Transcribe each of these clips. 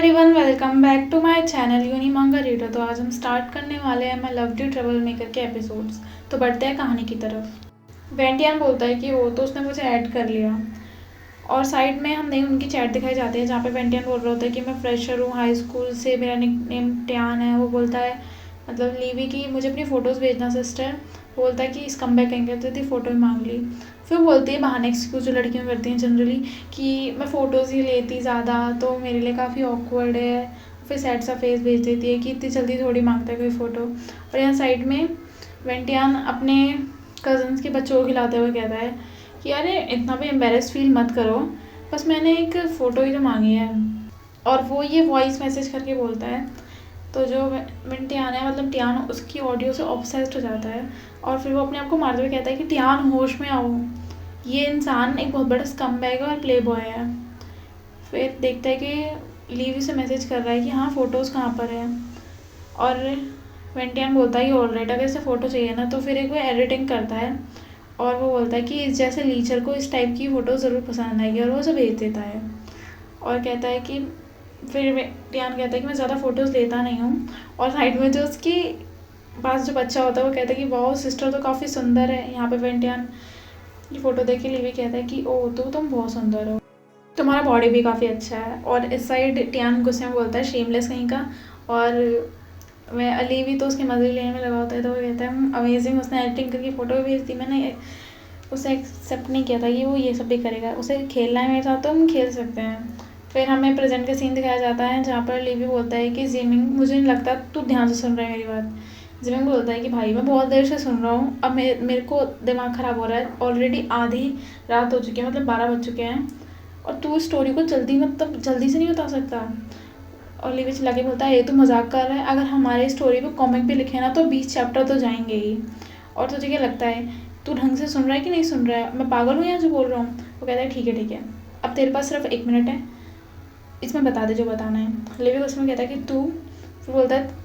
Everyone, welcome back to my channel Unimanga Reader. तो आज हम स्टार्ट करने वाले हैं मैं लव यू ट्रबल मेकर के एपिसोड्स। तो बढ़ते हैं कहानी की तरफ। वेंटियान बोलता है कि वो तो उसने मुझे ऐड कर लिया, और साइड में हमें उनकी चैट दिखाई जाती है जहाँ पे वेंटियान बोल रहा होता है कि मैं फ्रेशर हूँ हाई स्कूल से, मेरा निकनेम ट्यान है। वो बोलता है मतलब लीवी की मुझे अपनी फ़ोटोज़ भेजना सिस्टर। बोलता है कि इस कम बैक कहीं करती थी, फ़ोटो ही मांग ली। फिर बोलती है बहाने एक्सक्यूज़ जो लड़कियाँ करती हैं जनरली कि मैं फ़ोटोज़ ही लेती ज़्यादा तो मेरे लिए काफ़ी ऑकवर्ड है। फिर सैड सा फेस भेज देती है कि इतनी जल्दी थोड़ी मांगता है कोई फ़ोटो। और यहाँ साइड में वेंटियान अपने कज़न्स के बच्चों को खिलाते हुए कहता है कि अरे इतना भी एम्बेरस फील मत करो, बस मैंने एक फ़ोटो ही तो मांगी है। और वो ये वॉइस मैसेज करके बोलता है। तो जो टियान है मतलब टियान उसकी ऑडियो से ऑब्सेस्ड हो जाता है, और फिर वो अपने आप को मारते हुए कहता है कि टियान होश में आओ, ये इंसान एक बहुत बड़ा स्कमबैग है और प्ले बॉय है। फिर देखता है कि लीवी से मैसेज कर रहा है कि हाँ फ़ोटोज़ कहाँ पर है। और वेंटियान बोलता है कि ऑलराइट, अगर इसे फ़ोटो चाहिए ना तो फिर एक वो एडिटिंग करता है, और वो बोलता है कि इस जैसे लीचर को इस टाइप की फ़ोटो ज़रूर पसंद आएगी, और वो उसे भेज देता है। और कहता है कि फिर टियान कहता है कि मैं ज़्यादा फ़ोटोज़ लेता नहीं हूँ। और साइड में जो उसकी पास जो बच्चा होता है वो कहता है कि वाह सिस्टर तो काफ़ी सुंदर है। यहाँ पे वेंटियान की फ़ोटो देख के लीवी कहता है कि ओ तो तुम बहुत सुंदर हो, तुम्हारा बॉडी भी काफ़ी अच्छा है। और इस साइड टियान गुस्से में बोलता है शेमलेस कहीं का। और मैं लीवी तो उसके मज़े लेने में लगा होता है, तो वो कहता है अमेजिंग, उसने एडिटिंग करके फ़ोटो भी भेज दी। मैंने उसे एक्सेप्ट नहीं किया था कि वो ये सब भी करेगा, उसे खेलना है मेरे साथ तो हम खेल सकते हैं। फिर हमें प्रेजेंट का सीन दिखाया जाता है जहाँ पर लीवी बोलता है कि जिमिंग मुझे नहीं लगता तू ध्यान से सुन रहा है मेरी बात। जिमिंग बोलता है कि भाई मैं बहुत देर से सुन रहा हूँ, अब मेरे को दिमाग ख़राब हो रहा है, ऑलरेडी आधी रात हो चुकी है, मतलब 12 बज चुके हैं, और तू स्टोरी को जल्दी से नहीं बता सकता। और लीवी चिल्ला के बोलता है ये तो मजाक कर रहा है, अगर हमारे स्टोरी पे कॉमिक भी लिखे ना तो 20 चैप्टर तो जाएंगे ही। और तुझे क्या लगता है तू ढंग से सुन रहा है कि नहीं सुन रहा है, मैं पागल हूँ यहाँ जो बोल रहा हूँ। वो कहता है ठीक है, अब तेरे पास सिर्फ 1 मिनट है, इसमें बता दे जो बताना है। लिविक उसमें कहता है कि तू, फिर बोलता है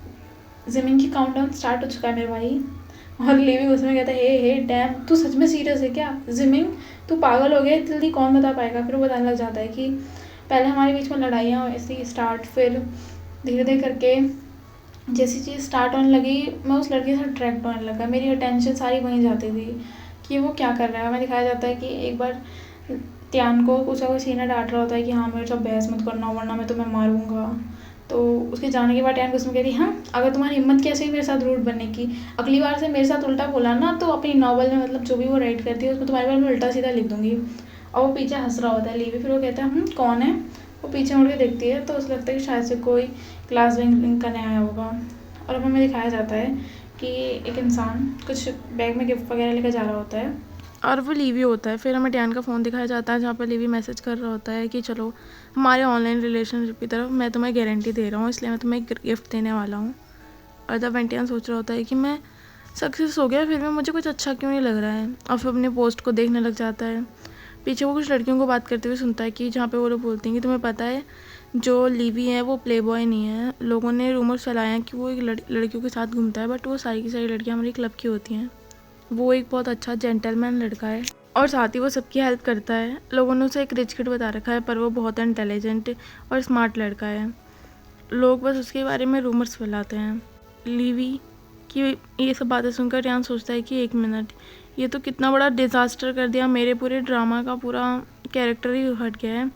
ज़मीन की काउंटडाउन स्टार्ट हो चुका है मेरे भाई। और लिविक उसमें कहता है हे डैम, तू सच में सीरियस है क्या ज़मीन, तू पागल हो गया, जल्दी कौन बता पाएगा। फिर वो बताने लग जाता है कि पहले हमारे बीच में लड़ाइयाँ ऐसी स्टार्ट, फिर धीरे धीरे करके जैसी चीज़ स्टार्ट होने लगी मैं उस लड़के से अट्रैक्ट होने लगा, मेरी अटेंशन सारी वहीं जाती थी कि वो क्या कर रहा है। हमें दिखाया जाता है कि एक बार त्यान को उसका कोई सीनियर डांट रहा होता है कि हाँ मेरे साथ बहस मत करना वरना मैं तुम्हें मारूंगा। तो उसके जाने के बाद त्यान को उसमें कहती है हाँ अगर तुम्हारी हिम्मत कैसे हुई मेरे साथ रूट बनने की, अगली बार से मेरे साथ उल्टा बोला ना तो अपनी नॉवल में मतलब जो भी वो राइट करती है उसमें तुम्हारे बारे में उल्टा सीधा लिख दूंगी। और वो पीछे हंस रहा होता है लीवी, फिर वो कहता है कौन है। वो पीछे मुड़ के देखती है तो उसे लगता है कि शायद से कोई क्लास विंग करने आया होगा। और अब हमें दिखाया जाता है कि एक इंसान कुछ बैग में गिफ्ट वगैरह लेकर जा रहा होता है, और वो लीवी होता है। फिर हमें ट्यान का फ़ोन दिखाया जाता है जहाँ पर लीवी मैसेज कर रहा होता है कि चलो हमारे ऑनलाइन रिलेशनशिप की तरफ मैं तुम्हें गारंटी दे रहा हूँ, इसलिए मैं तुम्हें एक गिफ्ट देने वाला हूँ। और तब वेंटियान सोच रहा होता है कि मैं सक्सेस हो गया, फिर भी मुझे कुछ अच्छा क्यों नहीं लग रहा है। और फिर अपने पोस्ट को देखने लग जाता है। पीछे वो कुछ लड़कियों को बात करते हुए सुनता है कि जहाँ पे वो लोग बोलती हैं कि तुम्हें पता है जो लीवी है वो प्ले बॉय नहीं है, लोगों ने रूमर्स फैलाए हैं कि वो एक लड़कियों के साथ घूमता है, बट वो सारी की सारी लड़कियाँ हमारी क्लब की होती हैं। वो एक बहुत अच्छा जेंटलमैन लड़का है, और साथ ही वो सबकी हेल्प करता है। लोगों ने उसे एक रिच किड बता रखा है, पर वो बहुत इंटेलिजेंट और स्मार्ट लड़का है। लोग बस उसके बारे में रूमर्स फैलाते हैं। लीवी की ये सब बातें सुनकर ट्यान सोचता है कि 1 मिनट, ये तो कितना बड़ा डिज़ास्टर कर दिया, मेरे पूरे ड्रामा का पूरा कैरेक्टर ही हट गया है।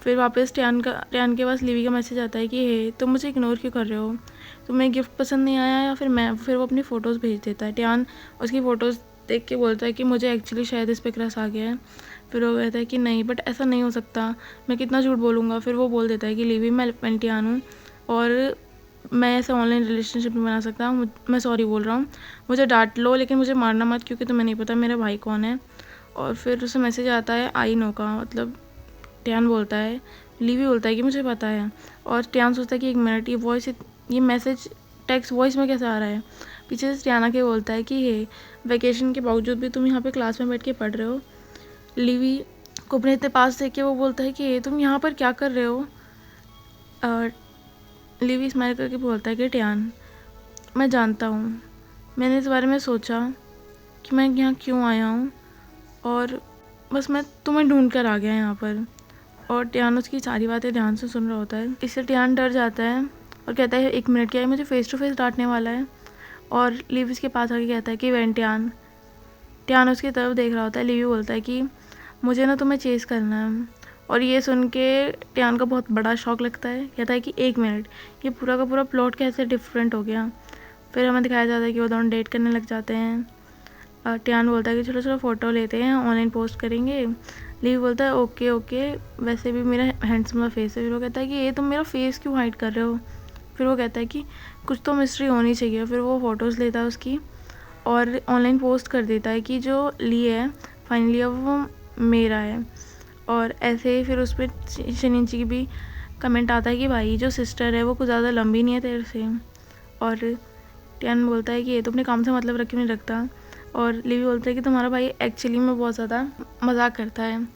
फिर वापस ट्यान के पास लीवी का मैसेज आता है कि हे तुम मुझे इग्नोर क्यों कर रहे हो, तुम्हें गिफ्ट पसंद नहीं आया या फिर वो अपनी फ़ोटोज़ भेज देता है। ट्यान उसकी फ़ोटोज़ देख के बोलता है कि मुझे एक्चुअली शायद इस पे क्रश आ गया है। फिर वो कहता है कि नहीं बट ऐसा नहीं हो सकता, मैं कितना झूठ बोलूँगा। फिर वो बोल देता है कि लीवी मैं ट्यान हूँ और मैं ऐसा ऑनलाइन रिलेशनशिप नहीं बना सकता, मैं सॉरी बोल रहा हूँ, मुझे डांट लो लेकिन मुझे मारना मत क्योंकि तुम्हें नहीं पता मेरा भाई कौन है। और फिर उसे मैसेज आता है आई नो का, मतलब ट्यान बोलता है, लीवी बोलता है कि मुझे पता है। और ट्यान सोचता है कि 1 मिनट, ये मैसेज टेक्स्ट वॉइस में कैसे आ रहा है। पीछे से ट्यान आके बोलता है कि हे वैकेशन के बावजूद भी तुम यहाँ पे क्लास में बैठ के पढ़ रहे हो। लीवी को अपने इतने पास देख के वो बोलता है कि तुम यहाँ पर क्या कर रहे हो। लीवी स्माइल करके बोलता है कि ट्यान मैं जानता हूँ, मैंने इस बारे में सोचा कि मैं यहाँ क्यों आया हूँ, और बस मैं तुम्हें ढूंढ कर आ गया यहाँ पर। और टियान उसकी सारी बातें ध्यान से सुन रहा होता है। इससे टियान डर जाता है और कहता है 1 मिनट क्या है, मुझे फेस टू फेस डांटने वाला है। और लिव इसके पास आके कहता है कि वेंटियान। टियान उसकी तरफ देख रहा होता है। लिव बोलता है कि मुझे ना तुम्हें चेस करना है। और ये सुन के टियान का बहुत बड़ा शौक लगता है। कहता है कि 1 मिनट, ये पूरा का पूरा प्लॉट कैसे डिफरेंट हो गया। फिर हमें दिखाया जाता है कि वो दोनों डेट करने लग जाते हैं। टियान बोलता है कि चलो चलो फ़ोटो लेते हैं, ऑनलाइन पोस्ट करेंगे। लीव बोलता है ओके ओके, वैसे भी मेरा हैंडसम सा फेस है। फिर वो कहता है कि ये तुम मेरा फेस क्यों हाइड कर रहे हो। फिर वो कहता है कि कुछ तो मिस्ट्री होनी चाहिए। फिर वो फ़ोटोज़ लेता है उसकी और ऑनलाइन पोस्ट कर देता है कि जो ली है फाइनली अब वो मेरा है। और ऐसे ही फिर उस पर शनिंची की भी कमेंट आता है कि भाई जो सिस्टर है वो कुछ ज़्यादा लंबी नहीं है तेरे से। और टियान बोलता है कि ये तो अपने काम से मतलब रखे नहीं रखता। और लिवी बोलता है कि तुम्हारा भाई एक्चुअली में बहुत ज़्यादा मजाक करता है।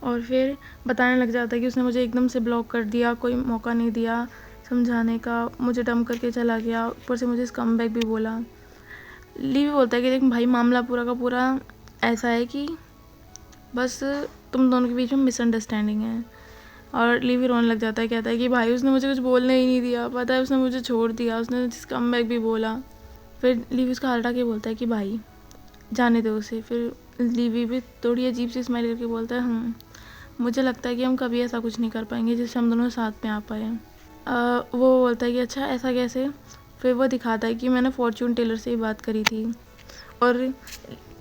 और फिर बताने लग जाता है कि उसने मुझे एकदम से ब्लॉक कर दिया, कोई मौका नहीं दिया समझाने का, मुझे डम करके चला गया, ऊपर से मुझे कम बैक भी बोला। लिवी बोलता है कि देख भाई, मामला पूरा का पूरा ऐसा है कि बस तुम दोनों के बीच में मिसअंडरस्टैंडिंग है। और लिवी रोने लग जाता है, कहता है कि भाई उसने मुझे कुछ बोलने ही नहीं दिया, पता है उसने मुझे छोड़ दिया, उसने कम बैक भी बोला। फिर लिवी उसका हल्टा के बोलता है कि भाई जाने दो उसे। फिर लिवी भी थोड़ी अजीब सी स्माइल करके बोलता है मुझे लगता है कि हम कभी ऐसा कुछ नहीं कर पाएंगे जिससे हम दोनों साथ में आ पाए। वो बोलता है कि अच्छा ऐसा कैसे। फिर वो दिखाता है कि मैंने फॉर्चून टेलर से ही बात करी थी। और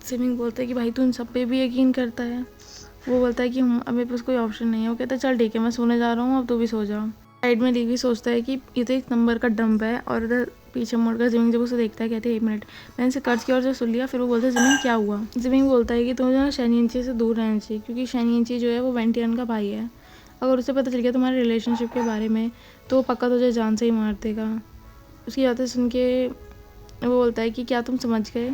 जिमिंग बोलता है कि भाई तू इन सब पे भी यकीन करता है। वो बोलता है कि अब मेरे पास कोई ऑप्शन नहीं है। वो कहता है चल ठीक है, मैं सोने जा रहा हूँ, अब तू भी सो जा। साइड में लिवी सोचता है कि ये तो 1 नंबर का डंप है। और इधर पीछे मुड़कर जिमिंग जब उसे देखता है कहते हैं 1 मिनट, मैंने इसे कर्ज की ओर से सुन लिया। फिर वो बोलता है जिमिंग क्या हुआ। जिमिंग बोलता है कि तुम्हें जो है शनिंची से दूर रहना चाहिए, क्योंकि शनिंची जो है वो वेंटियान का भाई है। अगर उसे पता चल गया तुम्हारे रिलेशनशिप के बारे में तो वो पक्का तुझे जान से ही मार देगा। उसकी बातें सुन के वो बोलता है कि क्या तुम समझ गए।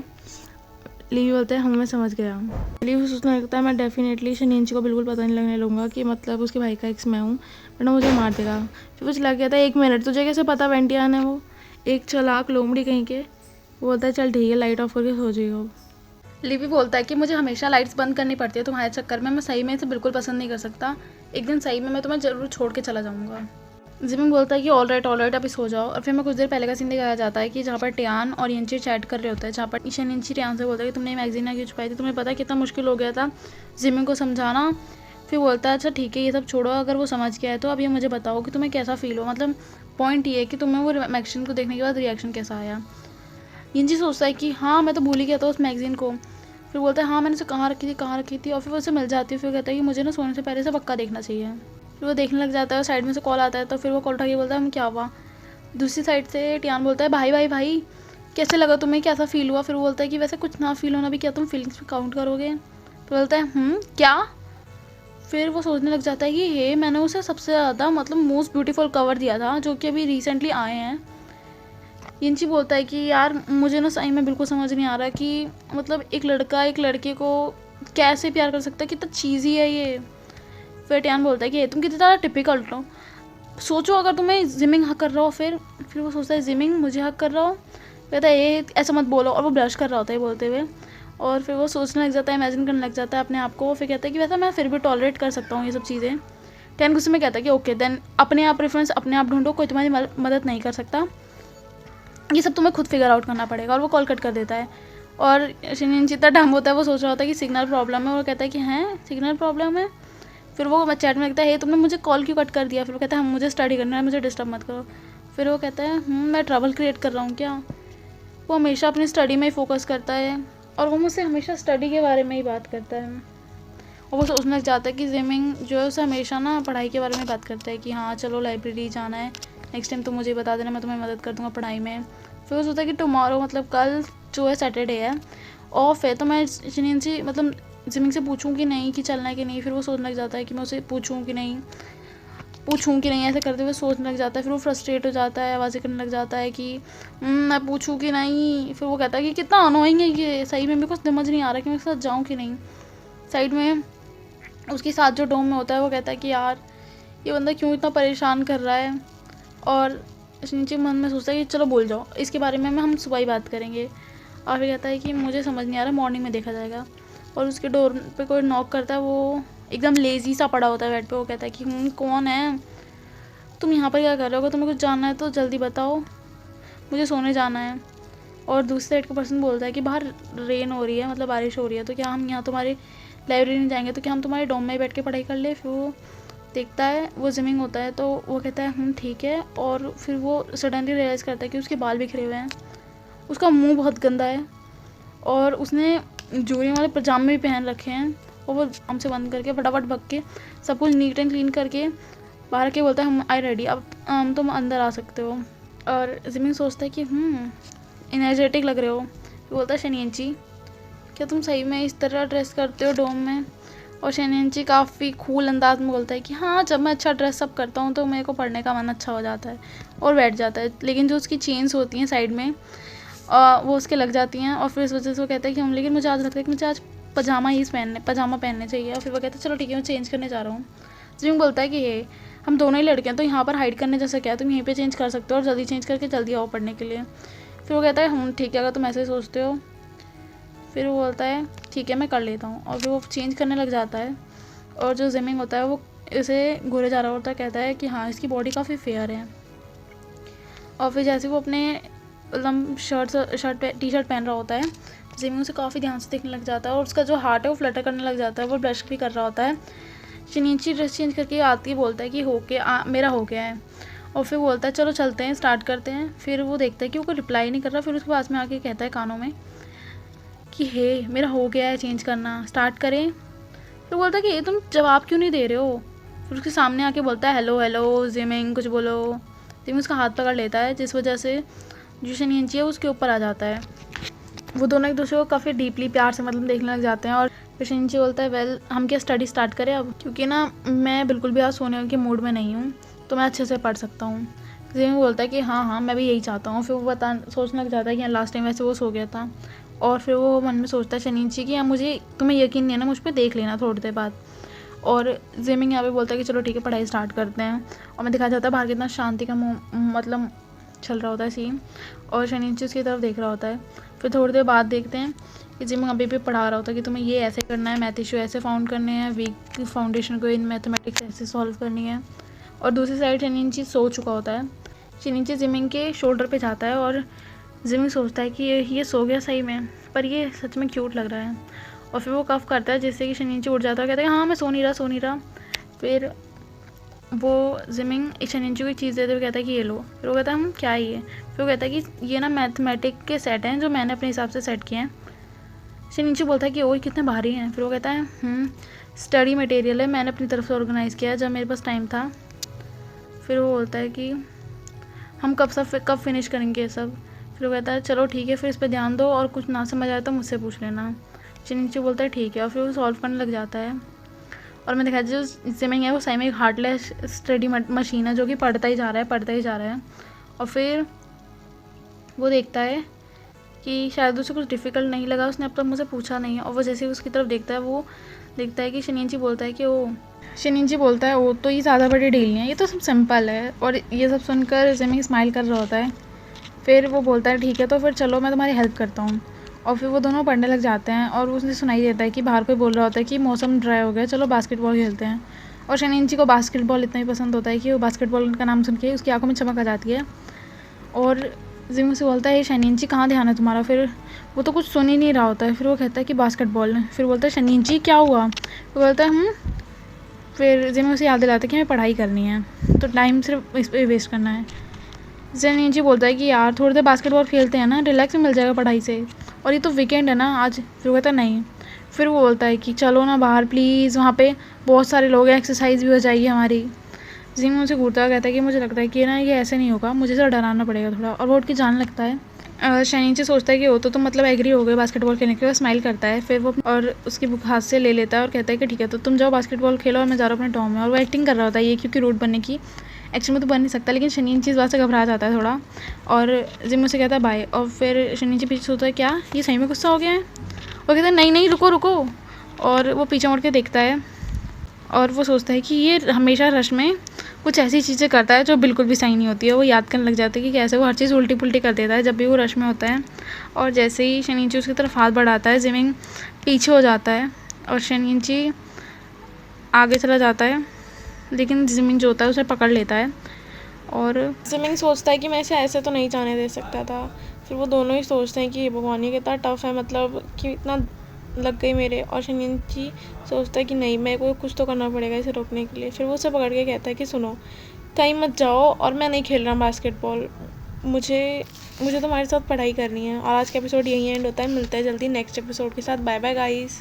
लीवी बोलता है हाँ मैं समझ गया। लीवी सोचने लगता है मैं डेफिनेटली शनिंची को बिल्कुल पता नहीं लगने लूँगा कि मतलब उसके भाई का एक्स मैं हूँ, वरना मुझे मार देगा। फिर वो चला गया था 1 मिनट, तुझे कैसे पता वेंटियान है वो, एक चालाक लोमड़ी कहीं के। वो बोलता है चल ठीक है, लाइट ऑफ करके सो जाइए। लिवी बोलता है कि मुझे हमेशा लाइट्स बंद करनी पड़ती है तुम्हारे चक्कर में, मैं सही में इसे बिल्कुल पसंद नहीं कर सकता, एक दिन सही में मैं तुम्हें ज़रूर छोड़ के चला जाऊँगा। जिमिंग बोलता है कि ऑल राइट अभी सो जाओ। और फिर मैं कुछ देर पहले का सीन दिखाया जाता है कि जहाँ पर टियान और यंची चैट कर रहे होते हैं, जहाँ पर शनिंची टियान से बोलता है कि तुमने मैगजीन क्यों छुपाई थी, तुम्हें पता है कितना मुश्किल हो गया था जिमिंग को समझाना। फिर बोलता है अच्छा ठीक है ये सब छोड़ो, अगर वो समझ गया है तो अब ये मुझे बताओ कि तुम्हें कैसा फील हो, मतलब पॉइंट ये है कि तुम्हें वो मैगजीन को देखने के बाद रिएक्शन कैसा आया। यंची सोचता है कि हाँ मैं तो भूल ही गया था उस मैगजीन को। फिर बोलता है हाँ मैंने उसे कहाँ रखी थी। और फिर वो उसे मिल जाती है। फिर कहता है कि मुझे ना सोने से पहले से पक्का देखना चाहिए। फिर वो देखने लग जाता है, साइड में से कॉल आता है तो फिर वो कॉल उठा के बोलता है क्या हुआ। दूसरी साइड से टियान बोलता है भाई भाई भाई कैसे लगा तुम्हें, कैसा फील हुआ। फिर वो बोलता है कि वैसे कुछ ना फील होना भी क्या तुम फीलिंग्स पे काउंट करोगे। फिर बोलता है क्या। फिर वो सोचने लग जाता है कि ये मैंने उसे सबसे ज़्यादा मतलब मोस्ट ब्यूटीफुल कवर दिया था जो कि अभी रिसेंटली आए हैं। यंची बोलता है कि यार मुझे ना सही में बिल्कुल समझ नहीं आ रहा कि मतलब एक लड़का एक लड़के को कैसे प्यार कर सकता है, कितना चीज़ी है ये। फिर टियान बोलता है कि तुम कितनी ज़्यादा टिपिकल हो, सोचो अगर तुम्हें जिमिंग हक कर रहा हो। फिर वो सोचता है जिमिंग मुझे हक कर रहा हो, कहता है ये ऐसा मत बोलो। और वो ब्लश कर रहा होता है बोलते हुए। और फिर वो सोचने लग जाता है, इमेजिन करने लग जाता है अपने आप को। फिर कहता है कि वैसा मैं फिर भी टॉलरेट कर सकता हूँ ये सब चीज़ें। टियान गुस्से में कहता है कि ओके देन अपने आप प्रेफरेंस अपने आप ढूंढो, कोई तुम्हारी मदद नहीं कर सकता, ये सब तुम्हें खुद फिगर आउट करना पड़ेगा। और वो कॉल कट कर देता है। और शनिंची इतना ढंग होता है, वो सोच रहा होता है कि सिग्नल प्रॉब्लम है। और कहता है कि हैं सिग्नल प्रॉब्लम है। फिर वो चैट में लगता है तुमने मुझे कॉल क्यों कट कर दिया। फिर वो कहता है मुझे स्टडी करना है, मुझे डिस्टर्ब मत करो। फिर वो कहता है मैं ट्रबल क्रिएट कर रहा हूँ क्या। वो हमेशा अपनी स्टडी में ही फोकस करता है और वो मुझसे हमेशा स्टडी के बारे में ही बात करता है। और वो सोचने लग जाता है कि जिमिंग जो है उसे हमेशा ना पढ़ाई के बारे में बात करता है कि हाँ चलो लाइब्रेरी जाना है, नेक्स्ट टाइम तुम मुझे बता देना, मैं तुम्हें मदद कर दूँगा पढ़ाई में। फिर वो सोचता है कि टुमारो मतलब कल जो है सैटरडे है, ऑफ है, तो मैं शनिंची मतलब जिमिंग से पूछूं कि नहीं कि चलना है कि नहीं। फिर वो सोचने लग जाता है कि मैं उसे पूछूं कि नहीं ऐसे करते हुए सोचने लग जाता है। फिर वो फ्रस्ट्रेट हो जाता है, आवाज़ें करने लग जाता है कि मैं पूछूं कि नहीं। फिर वो कहता है कि कितना अनोइंग है ये, सही में मेरे को समझ नहीं आ रहा कि मैं उसके साथ जाऊँ कि नहीं। साइड में उसके साथ जो डोम में होता है वो कहता है कि यार ये बंदा क्यों इतना परेशान कर रहा है। और नीचे मन में सोचता है कि चलो बोल जाओ इसके बारे में हम सुबह ही बात करेंगे। और फिर कहता है कि मुझे समझ नहीं आ रहा, मॉर्निंग में देखा जाएगा। और उसके डोर पे कोई नॉक करता है, वो एकदम लेज़ी सा पड़ा होता है बेड पे। वो कहता है कि कौन है, तुम यहाँ पर क्या कर रहे हो, अगर तुम्हें कुछ जानना है तो जल्दी बताओ, मुझे सोने जाना है। और दूसरे साइड का पर्सन बोलता है कि बाहर रेन हो रही है, मतलब बारिश हो रही है, तो क्या हम यहाँ तुम्हारी लाइब्रेरी नहीं जाएंगे, तो क्या हम तुम्हारे डोम में बैठ के पढ़ाई कर ले। फिर वो देखता है, वो जिमिंग होता है, तो वो कहता है ठीक है। और फिर वो सडनली रियलाइज़ करता है कि उसके बाल बिखरे हुए हैं, उसका मुंह बहुत गंदा है, और उसने जूरी वाले पजामे भी पहन रखे हैं। और वो हमसे बंद करके फटाफट भग के सब कुछ नीट एंड क्लीन करके बाहर के बोलता है हम आई रेडी, अब तुम अंदर आ सकते हो। और जिमिंग सोचता है कि एनर्जेटिक लग रहे हो। वो बोलता है शनियंची, क्या तुम सही में इस तरह ड्रेस करते हो डोम में। और शनियंची काफ़ी कूल अंदाज में बोलता है कि हाँ, जब मैं अच्छा ड्रेस अप करता हूँ तो मेरे को पढ़ने का मन अच्छा हो जाता है, और बैठ जाता है। लेकिन जो उसकी चेन्स होती हैं साइड में वो उसके लग जाती हैं, और फिर इस वजह से वो कहता है कि लेकिन मुझे आज लगता है कि मुझे आज पजामा पहनने चाहिए। और फिर वो कहता है चलो ठीक है, मैं चेंज करने जा रहा हूँ। जिमिंग बोलता है कि ये हम दोनों ही लड़के हैं, तो यहाँ पर हाइड करने जैसा क्या है, तुम यहीं पे चेंज कर सकते हो, और जल्दी चेंज करके जल्दी आओ पढ़ने के लिए। फिर वो कहता है ठीक है, अगर तुम ऐसे सोचते हो। फिर वो बोलता है ठीक है, मैं कर लेता हूँ। और फिर वो चेंज करने लग जाता है, और जो जिमिंग होता है वो इसे घूरे जा रहा होता है, कहता है कि हाँ, इसकी बॉडी काफ़ी फेयर है। और फिर जैसे वो अपने मतलब टी शर्ट पहन रहा होता है, जिमिंग उसे काफ़ी ध्यान से देखने लग जाता है, और उसका जो हार्ट है वो फ्लटर करने लग जाता है। वो ब्रश भी कर रहा होता है। शनिंची ड्रेस चेंज करके आती है, बोलता है कि मेरा हो गया है। और फिर बोलता है चलो चलते हैं, स्टार्ट करते हैं। फिर वो देखता है कि वो कोई रिप्लाई नहीं कर रहा। फिर उसके पास में आके कहता है कानों में कि हे, मेरा हो गया है चेंज करना, स्टार्ट करें। फिर बोलता है कि ये तुम जवाब क्यों नहीं दे रहे हो। फिर उसके सामने आके बोलता है हेलो हेलो जिमिंग, कुछ बोलो। जिमिंग उसका हाथ पकड़ लेता है, जिस वजह से जो शनिंची है उसके ऊपर आ जाता है। वो दोनों एक दूसरे को काफ़ी डीपली प्यार से मतलब देखने लग जाते हैं। और फिर शनिंची बोलता है वेल, हम क्या स्टडी स्टार्ट करें अब, क्योंकि ना मैं बिल्कुल भी आज सोने के मूड में नहीं हूँ, तो मैं अच्छे से पढ़ सकता हूँ। जिमिंग बोलता है कि हाँ, मैं भी यही चाहता हूँ। फिर वो सोचने लग जाता है कि लास्ट टाइम वैसे वो सो गया था। और फिर वो मन में सोचता है शनिंची कि मुझे तुम्हें यकीन नहीं है ना, मुझ पर देख लेना थोड़ी देर बाद। और जिमिंग यहाँ पे बोलता है कि चलो ठीक है, पढ़ाई स्टार्ट करते हैं। और मैं दिखाया जाता है बाहर कितना शांति का मतलब चल रहा होता है सीन, और शनिंची उसकी तरफ देख रहा होता है। फिर थोड़ी देर बाद देखते हैं कि जिमिंग अभी भी पढ़ा रहा होता है कि तुम्हें ये ऐसे करना है, मैथ इशू ऐसे फाउंड करने हैं, वीक फाउंडेशन को इन मैथमेटिक्स ऐसे सॉल्व करनी है। और दूसरी साइड शनिंची सो चुका होता है। शनिंची जिमिंग के शोल्डर पे जाता है, और जिमिंग सोचता है कि ये सो गया सही में, पर ये सच में क्यूट लग रहा है। और फिर वो कफ करता है, जिससे कि शनिंची उठ जाता है, कहता है हाँ, मैं सो नहीं रहा। फिर वो जिमिंग शनिंची को चीज़ देते हुए कहता है कि ये लो। फिर वो कहता है क्या है ये। फिर वो कहता है कि ये ना मैथमेटिक के सेट हैं जो मैंने अपने हिसाब से सेट किए हैं। शनिंची बोलता है कि ओह, कितने भारी हैं। फिर वो कहता है स्टडी मटेरियल है, मैंने अपनी तरफ से ऑर्गेनाइज़ किया जब मेरे पास टाइम था। फिर वो बोलता है कि हम कब फिनिश करेंगे ये सब। फिर वो कहता है चलो ठीक है, फिर इस पर ध्यान दो, और कुछ ना समझ आए तो मुझसे पूछ लेना। शनिंची बोलता है ठीक है, और फिर वो सॉल्व करने लग जाता है। और मैं दिखाया जो जिमिंग है वो सही में एक हार्टलेस स्टडी मशीन है, जो कि पढ़ता ही जा रहा है। और फिर वो देखता है कि शायद उसे कुछ डिफ़िकल्ट नहीं लगा, उसने अब तक मुझसे पूछा नहीं है। और वो जैसे ही उसकी तरफ देखता है, वो देखता है कि शनिंची बोलता है कि ओ, तो ये ज़्यादा बड़ी डील नहीं है, ये तो सब सिंपल है। और ये सब सुनकर जिमिंग स्माइल कर रहा होता है। फिर वो बोलता है ठीक है, तो फिर चलो मैं तुम्हारी हेल्प करता हूँ। और फिर वो दोनों पढ़ने लग जाते हैं, और उसने सुनाई देता है कि बाहर कोई बोल रहा होता है कि मौसम ड्राई हो गया, चलो बास्केटबॉल खेलते हैं। और शनिंची को बास्केटबॉल इतना ही पसंद होता है कि वो बास्केटबॉल का नाम सुन के उसकी आंखों में चमक आ जाती है। और जिमिंग से बोलता है शनिंची, कहाँ ध्यान है तुम्हारा। फिर वो तो कुछ सुन ही नहीं रहा होता है। फिर वो कहता है कि बास्केटबॉल। फिर बोलता है शनिंची क्या हुआ। वो बोलता है फिर जिमिंग उसे याद दिलाता है कि हमें पढ़ाई करनी है, तो टाइम सिर्फ इस पर वेस्ट करना है। शनिंची बोलता है कि यार थोड़ी देर बास्केटबॉल खेलते हैं ना, रिलैक्स मिल जाएगा पढ़ाई से, और ये तो वीकेंड है ना आज। फिर वो कहता है नहीं। फिर वो बोलता है कि चलो ना बाहर प्लीज़, वहाँ पे बहुत सारे लोग हैं, एक्सरसाइज भी हो जाएगी हमारी। जिमिंग उनसे घूरता हुआ कहता है कि मुझे लगता है कि ना ये ऐसे नहीं होगा, मुझे ज़रा डराना पड़ेगा थोड़ा। और वो उठ के जाने लगता है। शनिंची सोचता है कि वो तो मतलब एग्री हो गए बास्केटबॉल खेलने के लिए, स्माइल करता है। फिर वो और उसकी बुक हाथ से ले लेता है और कहता है कि ठीक है, तो तुम जाओ बास्केटबॉल खेलो, और मैं जा रहा हूँ अपने टॉम में। और वो एक्टिंग कर रहा होता है ये, क्योंकि रूट बनने की एक्चुअली में तो बन नहीं सकता, लेकिन शनिंची इस बात से घबरा जाता है थोड़ा। और जिमिंग से कहता है बाय। और फिर शनिंची पीछे सोचता है क्या ये सही में गुस्सा हो गया है। वो कहता है नहीं, रुको। और वो पीछे मुड़ के देखता है, और वो सोचता है कि ये हमेशा रश में कुछ ऐसी चीज़ें करता है जो बिल्कुल भी सही नहीं होती है। वो याद करने लग जाता है कि कैसे वो हर चीज़ उल्टी पुल्टी कर देता है जब भी वो रश में होता है। और जैसे ही शनिंची उसकी तरफ हाथ बढ़ाता है, जिमिंग पीछे हो जाता है, और शनिंची आगे चला जाता है, लेकिन जिमिन जो होता है उसे पकड़ लेता है और जिमिन सोचता है कि मैं इसे ऐसे तो नहीं जाने दे सकता था। फिर वो दोनों ही सोचते हैं कि ये भगवान ये कितना टफ है, मतलब कि इतना लग गई मेरे। और शिनयनची सोचता है कि नहीं, मेरे को कुछ तो करना पड़ेगा इसे रोकने के लिए। फिर वो उसे पकड़ के कहता है कि सुनो, कहीं मत जाओ और मैं नहीं खेल रहा बास्केटबॉल, मुझे तुम्हारे साथ पढ़ाई करनी है। और आज का एपिसोड यहीं एंड होता है। मिलता है जल्दी नेक्स्ट एपिसोड के साथ। Bye bye guys.